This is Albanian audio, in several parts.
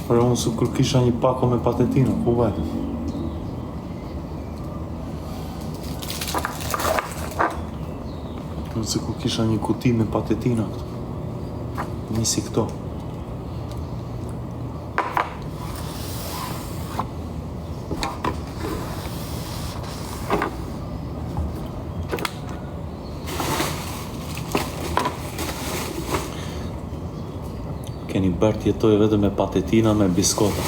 Por unë su kur kisha një pako me patetina, ku vajte? Unë se kur kisha një kuti me patetina këtu. Nisi këto. Keni bërë tjetoj vetëm me patetina me biskota.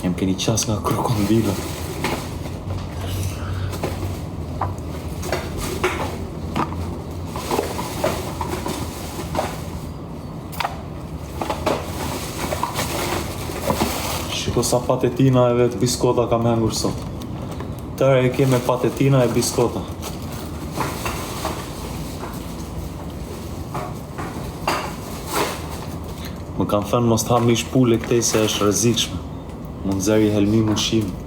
Jem keni qas nga krokondila. Shiko sa patetina e vetë biskota ka mengur sot. Tërë e ke me patetina e biskota. Më kanë thënë mos t'ha mish pule këtej se është rrezikshme. Mund zeri helmi mushimi.